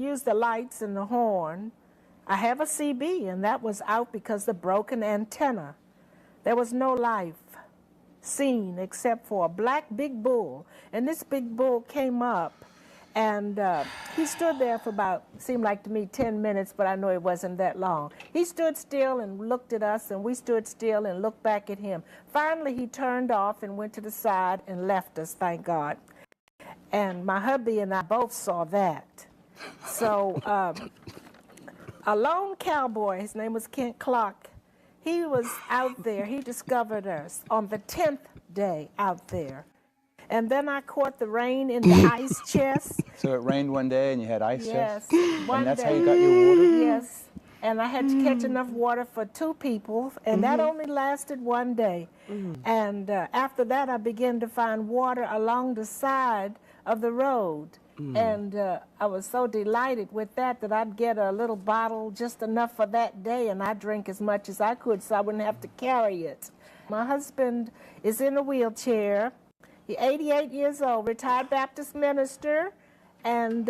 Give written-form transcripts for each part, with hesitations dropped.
use the lights and the horn. I have a CB, and that was out because of the broken antenna. There was no life seen except for a black big bull. And this big bull came up, and he stood there for about, seemed like to me, 10 minutes, but I know it wasn't that long. He stood still and looked at us, and we stood still and looked back at him. Finally, he turned off and went to the side and left us, thank God. And my hubby and I both saw that. So a lone cowboy, his name was Kent Clark, he was out there. He discovered us on the 10th day out there. And then I caught the rain in the ice chest. So it rained one day and you had ice Yes, chest? one And that's day. how you got your water? Yes, and I had to catch enough water for 2 people, and that only lasted one day. And after that, I began to find water along the side of the road. And I was so delighted with that I'd get a little bottle, just enough for that day, and I'd drink as much as I could so I wouldn't have to carry it. My husband is in a wheelchair. He's 88 years old, retired Baptist minister, and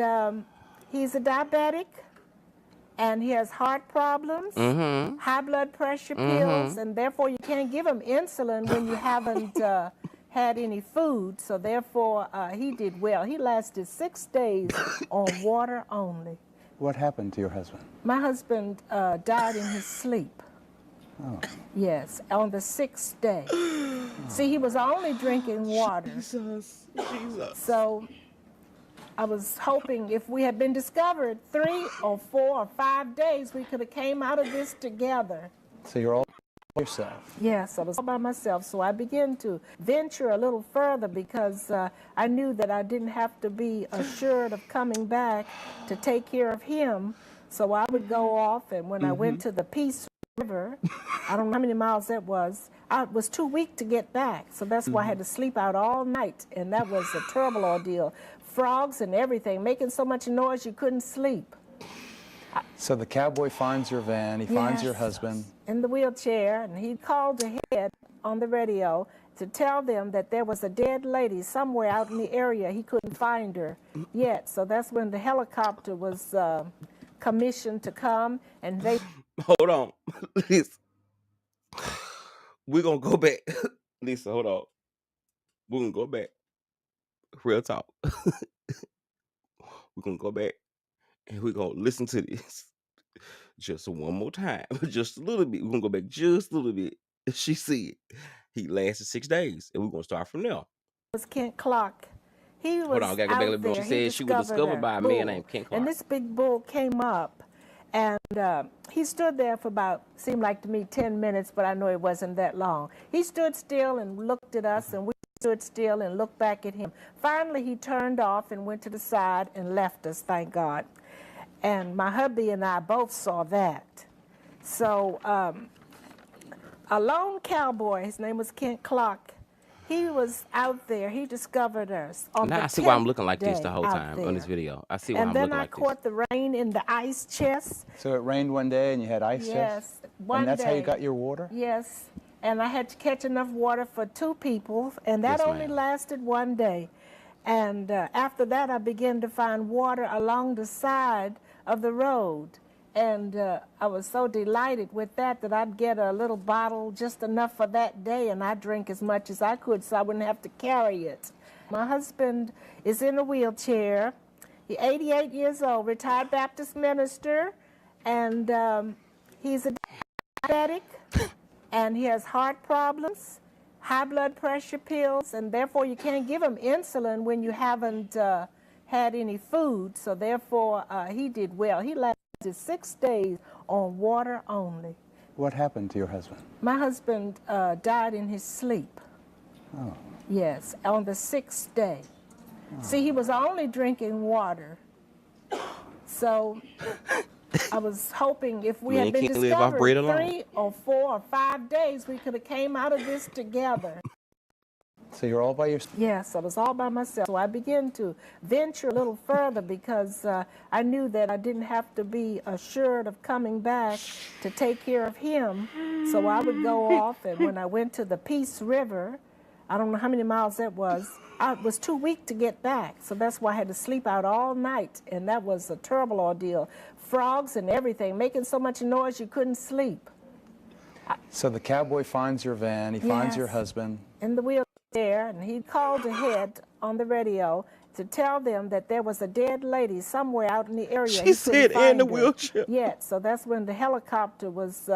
he's a diabetic, and he has heart problems, high blood pressure pills, and therefore you can't give him insulin when you haven't had any food, so therefore he did well. He lasted 6 days on water only. What happened to your husband? My husband died in his sleep. Oh. Yes, on the 6th day. See, he was only drinking water. Jesus. So I was hoping if we had been discovered 3 or 4 or 5 days, we could have came out of this together. So you're all by yourself? Yes, I was all by myself. So I began to venture a little further because I knew that I didn't have to be assured of coming back to take care of him. So I would go off, and when I went to the Peace River, I don't know how many miles that was, I was too weak to get back. So that's why I had to sleep out all night, and that was a terrible ordeal. Frogs and everything, making so much noise you couldn't sleep. So the cowboy finds your van, he finds your Yes, husband. in the wheelchair, and he called ahead on the radio to tell them that there was a dead lady somewhere out in the area. He couldn't find her yet. So that's when the helicopter was commissioned to come, and they... Hold on. Lisa. We're going to go back. Lisa, hold on. We're going to go back. Real talk. We're going to go back, and we're going to listen to this just one more time. Just a little bit. We're going to go back just a little bit. She said he lasted 6 days, and we're going to start from there. was Kent Clark. He was Hold on, I gotta go back a little bit. She said she was discovered by a man named Kent Clark. And this big bull came up, and he stood there for about, seemed like to me, 10 minutes, but I know it wasn't that long. He stood still and looked at us, and we stood still and looked back at him. Finally, he turned off and went to the side and left us, thank God. And my hubby and I both saw that. So a lone cowboy, his name was Kent Clark, he was out there. He discovered us on the 10th day. Now I see why I'm looking like this the whole time on this video. I see why I'm looking like this. And then I caught the rain in the ice chest. So it rained one day and you had ice chest? Yes, one day. And that's how you got your water? Yes, and I had to catch enough water for 2 people, and that Yes, only ma'am. lasted one day. And after that, I began to find water along the side of the road. And I was so delighted with that I'd get a little bottle, just enough for that day, and I'd drink as much as I could so I wouldn't have to carry it. My husband is in a wheelchair. He's 88 years old, retired Baptist minister, and he's a diabetic, and he has heart problems, high blood pressure pills, and therefore you can't give him insulin when you haven't had any food, so therefore he did well. He lasted 6 days on water only. What happened to your husband? My husband died in his sleep. Oh. Yes, on the 6th day. See, he was only drinking water. So I was hoping if we had been can't live off bread discovered alone. 3 or 4 or 5 days, we could have came out of this together. So you're all by yourself? Yes, I was all by myself. So I began to venture a little further because I knew that I didn't have to be assured of coming back to take care of him. So I would go off, and when I went to the Peace River, I don't know how many miles that was, I was too weak to get back, so that's why I had to sleep out all night, and that was a terrible ordeal. Frogs and everything, making so much noise you couldn't sleep. So the cowboy finds your van, he finds your Yes. husband. In the wheelchair, and he called ahead on the radio to tell them that there was a dead lady somewhere out in the area. She He couldn't said in find the her. wheelchair. Yeah, so that's when the helicopter was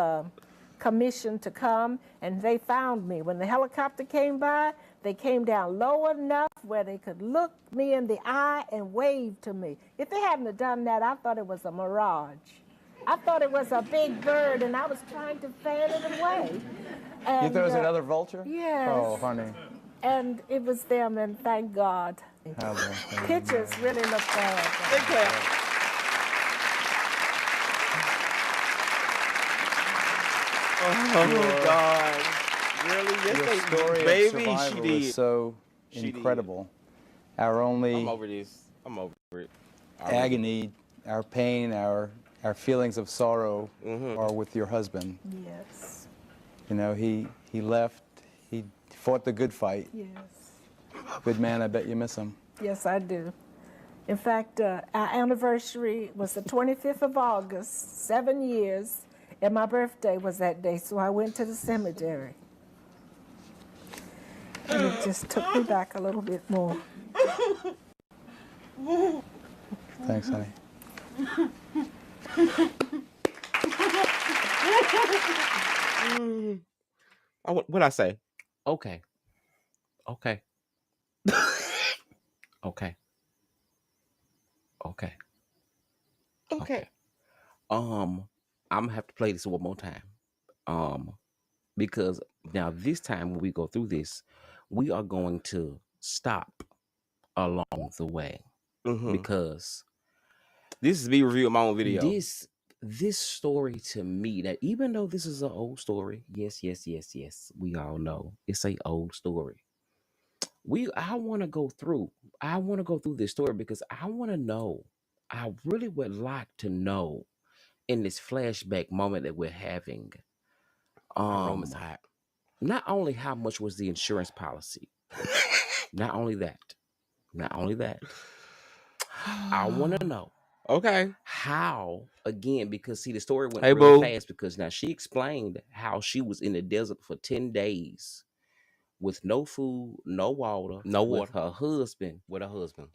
commissioned to come, and they found me. When the helicopter came by, they came down low enough where they could look me in the eye and wave to me. If they hadn't have done that, I thought it was a mirage. I thought it was a big bird, and I was trying to fan it away. And, You thought it was another vulture? Yes. Oh, honey. And it was them, and thank God. Pictures really look bad. Oh, God. Really? Yes, Your story of baby, survival she did. is so She did. incredible. Our only I'm over this. I'm over it. agony, our pain, our feelings of sorrow are with your husband. Yes. You know, he left, he fought the good fight. Yes. Good man, I bet you miss him. Yes, I do. In fact, our anniversary was the 25th of August, 7 years, and my birthday was that day, so I went to the cemetery. And it just took me back a little bit more. Thanks, honey. What'd I say? Okay. Okay. Okay. Okay. Okay. I'm gonna have to play this one more time. Because now this time when we go through this, we are going to stop along the way. Because this is me reviewing my own video. This story to me, that even though this is an old story, yes, we all know it's a old story. I want to go through this story because I want to know. I really would like to know in this flashback moment that we're having. Roman's hot. Not only how much was the insurance policy, not only that. I want to know. Okay. How, again, because see, the story went really fast because now she explained how she was in the desert for 10 days with no food, no water, with her husband.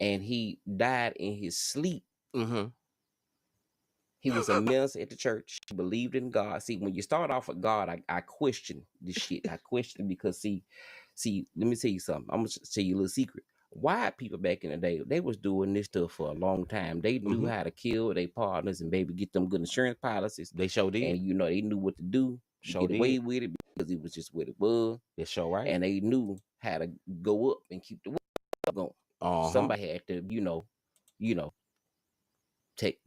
And he died in his sleep. He was a minister at the church. He believed in God. See, when you start off with God, I question this shit. I question because see, let me tell you something. I'm gonna tell you a little secret. White people back in the day, they was doing this stuff for a long time. They knew how to kill their partners and baby get them good insurance policies. They sure did. And you know, they knew what to do to get away with it because it was just what it was. That's sure right. And they knew how to go up and keep the work going. Somebody had to, take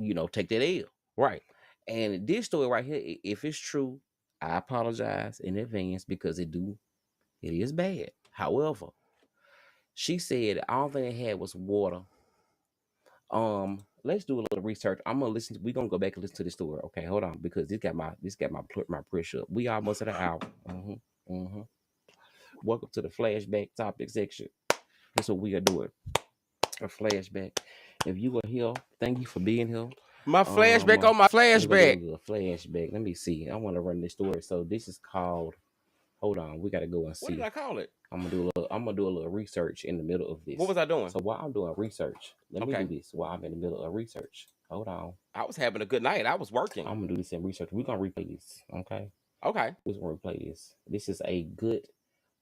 that L. Right. And this story right here, if it's true, I apologize in advance because it is bad. However, she said all they had was water. Let's do a little research. We're gonna go back and listen to this story. Okay, hold on, because this got my pressure up. We almost at an hour. Welcome to the flashback topic section. That's what we are doing. A flashback. If you were here, thank you for being here. My flashback on my flashback. Flashback. Let me see. I want to run this story. So this is called. Hold on. We got to go and see. What did I call it? I'm gonna do a little research in the middle of this. What was I doing? So while I'm doing research, let me do this while I'm in the middle of research. Hold on. I was having a good night. I was working. I'm gonna do this in research. We're gonna replay this. Okay. Okay. We're gonna replay this. This is a good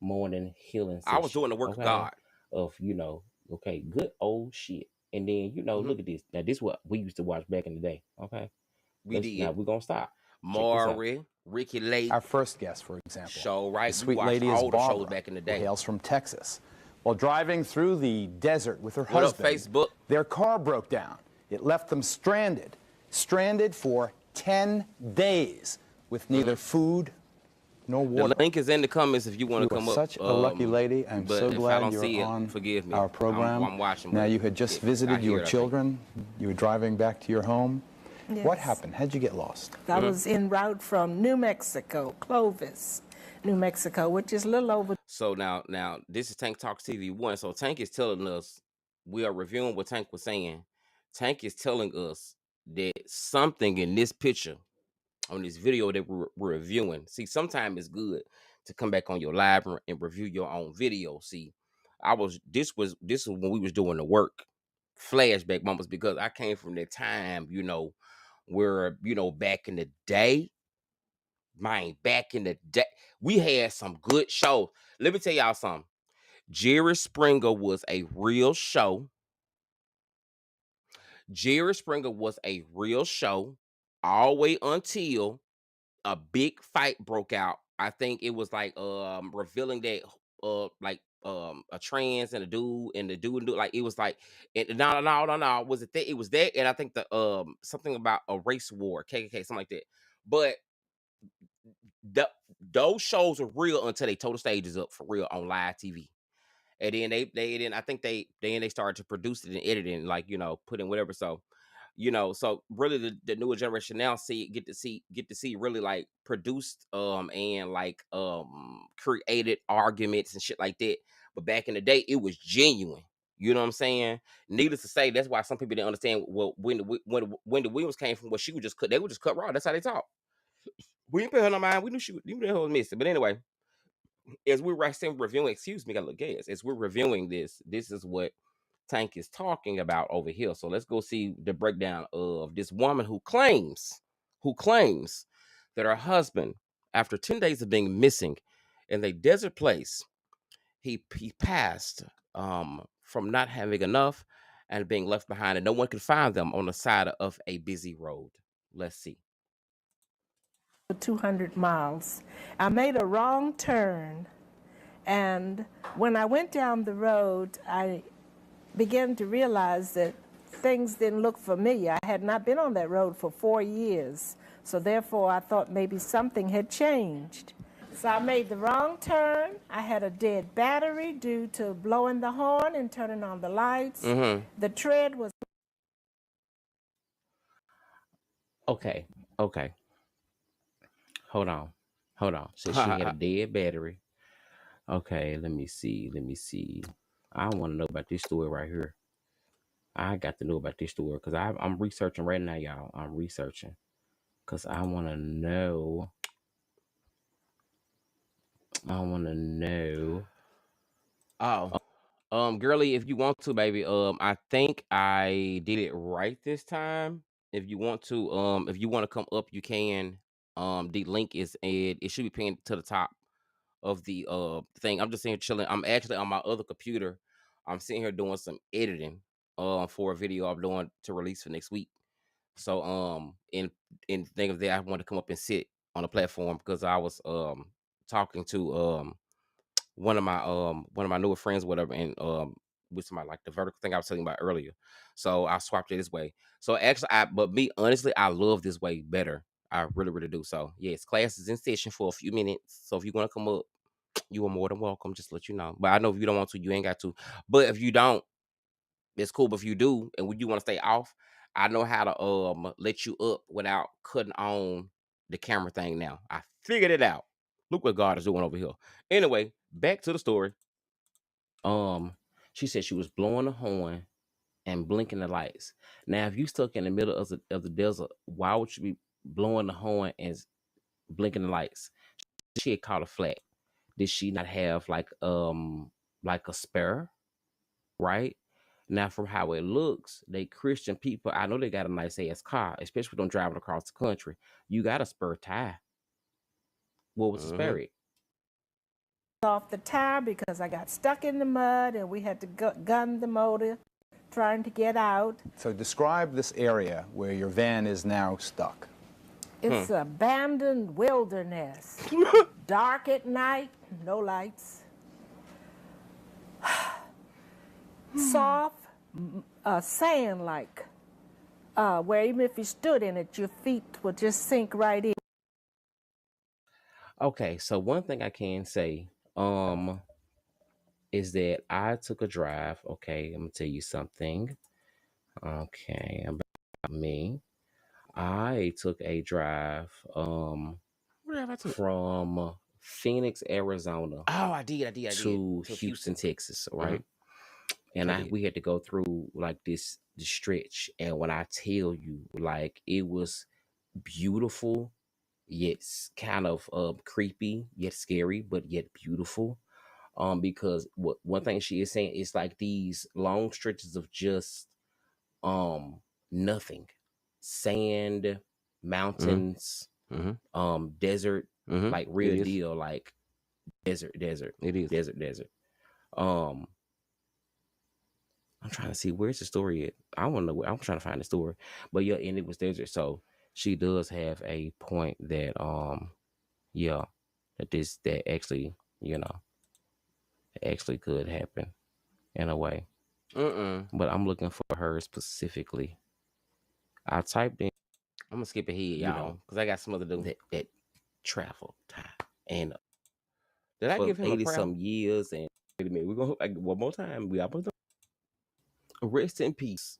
morning healing session. I was doing the work of God. Of good old shit. And then look at this. Now this is what we used to watch back in the day. Okay. We did. Now we're gonna stop. Maury, Ricky Lake. Our first guest, for example. Show, right? The sweet lady is all the Barbara, shows back in the day. who hails from Texas. While driving through the desert with her husband, Facebook? Their car broke down. It left them stranded for 10 days with neither food nor water. The link is in the comments if you want to come up. Such a lucky lady. I'm so glad you're on forgive me. our program. I'm watching. Now, you had just visited your children. You were driving back to your home. Yes. What happened? How'd you get lost? I was en route from New Mexico, Clovis, New Mexico, which is a little over So now this is Tank Talks TV 1. So Tank is telling us, we are reviewing what Tank was saying. Tank is telling us that something in this picture, on this video that we're reviewing. See, sometimes it's good to come back on your live and review your own video. See, this was when we was doing the work, flashback moments, because I came from that time, where, back in the day, back in the day, we had some good shows. Let me tell y'all something. Jerry Springer was a real show. Jerry Springer was a real show all the way until a big fight broke out. I think it was like revealing that a trans and a dude, and the dude like, it was like no, was it that? It was that, and I think the something about a race war, KKK, something like that. But the, those shows were real until they tore the stages up for real on live TV. And then then I think they started to produce it and edit it and, like, put in whatever. So, so really the newer generation now get to see really, like, produced and like created arguments and shit like that. But back in the day, it was genuine. You know what I'm saying? Needless to say, that's why some people didn't understand when the Williams came from. What she would just cut, they would just cut raw. That's how they talk. We didn't pay her no mind. We knew the hell was missing. But anyway, as we're reviewing, excuse me, got a little gas. As we're reviewing this is what Tank is talking about over here. So let's go see the breakdown of this woman who claims that her husband, after 10 days of being missing in a desert place, he passed from not having enough and being left behind, and no one could find them on the side of a busy road. Let's see. 200 miles. I made a wrong turn, and when I went down the road, I began to realize that things didn't look familiar. I had not been on that road for 4 years, so therefore I thought maybe something had changed. So I made the wrong turn. I had a dead battery due to blowing the horn and turning on the lights. Mm-hmm. The tread was... Okay. Hold on. So she had a dead battery. Okay, let me see. I want to know about this story right here. I got to know about this story because I'm researching right now, y'all. I'm researching because I want to know. Girly, if you want to, baby, I think I did it right this time. If you want to come up, you can. The link it should be pinned to the top of the thing. I'm just sitting here chilling. I'm actually on my other computer. I'm sitting here doing some editing for a video I'm doing to release for next week. So in think of that, I wanted to come up and sit on the platform because I was talking to one of my newer friends, whatever, and with somebody like the vertical thing I was telling you about earlier. So I swapped it this way. So actually, but me honestly, I love this way better. I really, really do. So yes, class is in session for a few minutes. So if you want to come up, you are more than welcome. Just let you know. But I know if you don't want to, you ain't got to. But if you don't, it's cool. But if you do, and when you want to stay off, I know how to let you up without cutting on the camera thing. Now I figured it out. Look what God is doing over here. Anyway, back to the story. She said she was blowing the horn and blinking the lights. Now, if you stuck in the middle of the desert, why would you be blowing the horn and blinking the lights? She had caught a flat. Did she not have like a spare? Right now, from how it looks, they Christian people. I know they got a nice ass car, especially when driving across the country. You got a spare tire. What was the spare? It? Off the tire because I got stuck in the mud and we had to gun the motor trying to get out. So describe this area where your van is now stuck. It's abandoned wilderness. Dark at night, no lights. Soft sand, like where even if you stood in it, your feet would just sink right in. Okay, so one thing I can say is that I took a drive. Okay, I'm gonna tell you something. Okay, about me. I took a drive from Phoenix, Arizona Oh, I did. to Houston, Texas, right? And I did. we had to go through like this stretch, and when I tell you, like, it was beautiful, yet kind of creepy, yet scary, but yet beautiful. Because one thing she is saying is like these long stretches of just nothing, sand, mountains, desert, like real deal, like desert. It is. Desert. Um, I'm trying to see where's the story at. I want to know. I'm trying to find the story, but yeah, and it was desert. So she does have a point that yeah, that actually, you know, actually could happen in a way. But I'm looking for her specifically. I typed in, I'm gonna skip ahead, you y'all, know, because I got some other do. that travel time, and Did I for give him a 80 prayer? some years. And wait a minute, we're gonna like, one more time. We almost done. Rest in peace.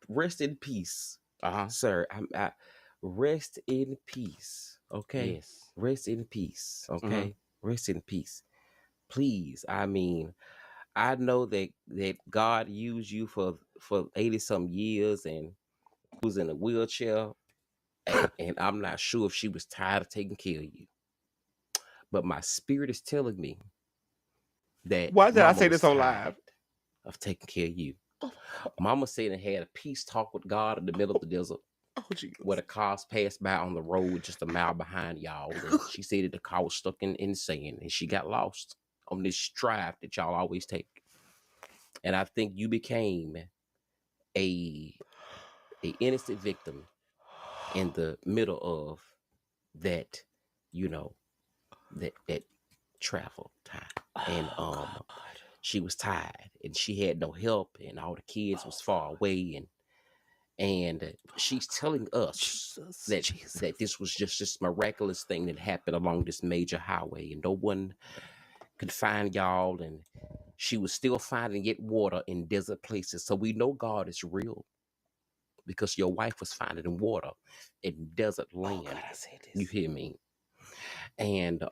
Rest in peace, sir. I rest in peace. Okay. Yes. Rest in peace. Okay. Rest in peace. Please. I mean, I know that God used you for 80 some years and was in a wheelchair, and I'm not sure if she was tired of taking care of you. But my spirit is telling me that Why did I Mama say was this on tired live? of taking care of you. Mama said and had a peace talk with God in the middle of the desert, Oh, Jesus. where the cars passed by on the road just a mile behind y'all. And she said that the car was stuck in sand and she got lost on this drive that y'all always take. And I think you became a innocent victim in the middle of that, you know, that travel time. And she was tired and she had no help and all the kids was far away, and she's telling us that this was just this miraculous thing that happened along this major highway and no one could find y'all, and she was still finding yet water in desert places. So we know God is real because your wife was finding water in desert land. God, I said this. You hear me? And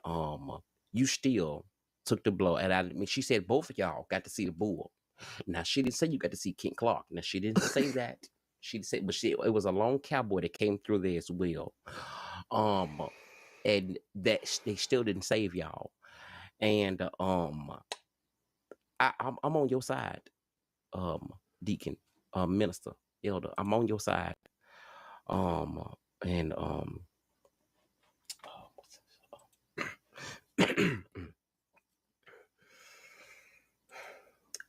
you still took the blow. And I mean, she said both of y'all got to see the bull. Now she didn't say you got to see King Clark. Now she didn't say that. She said, but it was a lone cowboy that came through there as well. And that they still didn't save y'all. And I'm on your side, deacon, minister, elder. I'm on your side. And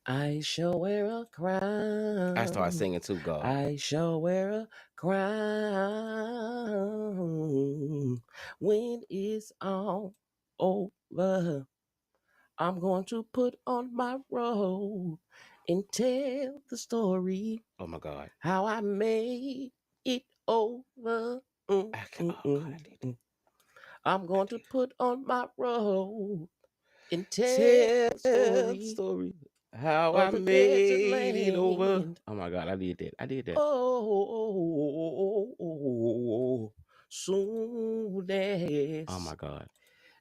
I shall wear a crown. I started singing too, God. I shall wear a crown when it's all over. I'm going to put on my robe and tell the story. Oh my God. How I made it over. Oh God, I did it. I'm going to put on my robe and tell Tell the story. How of I the desert made it over. land. Oh my God, I did that. Oh, soon as Oh my God.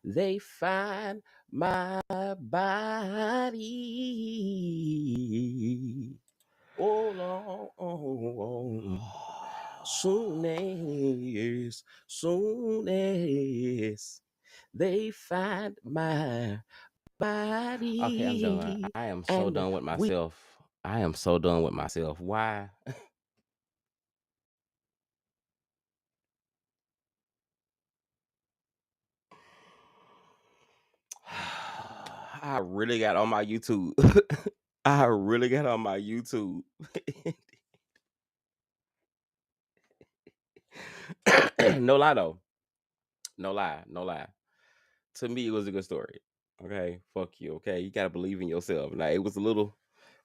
they find my body. Oh, Lord. Soon as they find my body. Okay, I'm done. I am so And done with myself. I am so done with myself. Why? I really got on my YouTube. I really got on my YouTube. No lie though. No lie. To me, it was a good story. Okay, fuck you. Okay, you gotta believe in yourself. Now it was a little,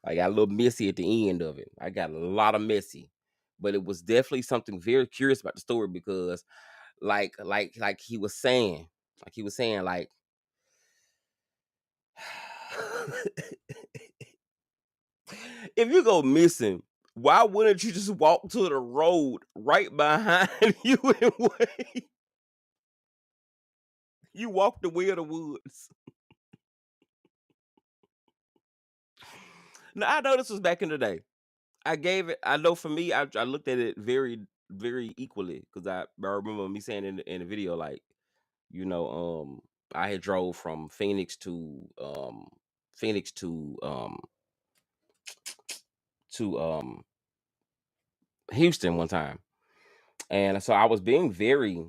I got a little messy at the end of it. I got a lot of messy, but it was definitely something very curious about the story because, like he was saying, like if you go missing, why wouldn't you just walk to the road right behind you and wait? You walked the way of the woods. Now I know this was back in the day. I gave it. I know for me, I looked at it very, very equally because I remember me saying in the video, like, you know, I had drove from Phoenix to Houston one time, and so I was being very,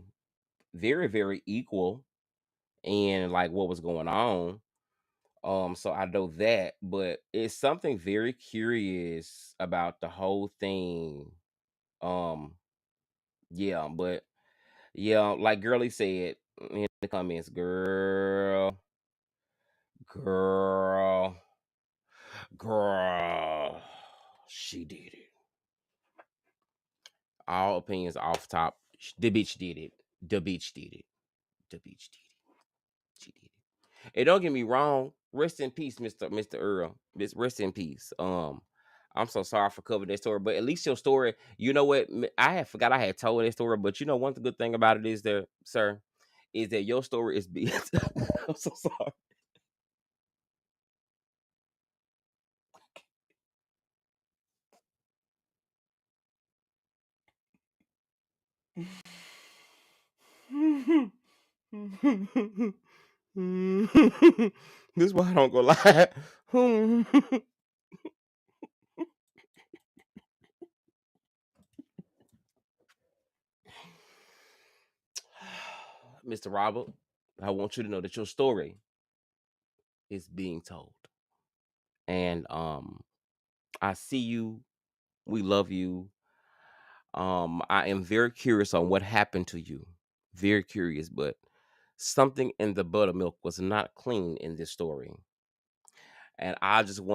very, very equal in like what was going on. So I know that, but it's something very curious about the whole thing. Um, yeah, but yeah, like Girly said in the comments, girl, girl, she did it. All opinions off top. The bitch did it. The bitch did it. The bitch did it. She did it. And don't get me wrong. Rest in peace, Mr. Earl. Rest in peace. I'm so sorry for covering that story, but at least your story. You know what? I had forgot I had told that story, but you know one good thing about it is that, sir, is that your story is being. I'm so sorry. This is why I don't go lie. Mr. Robert, I want you to know that your story is being told. And I see you. We love you. I am very curious on what happened to you. Very curious, but something in the buttermilk was not clean in this story. And I just want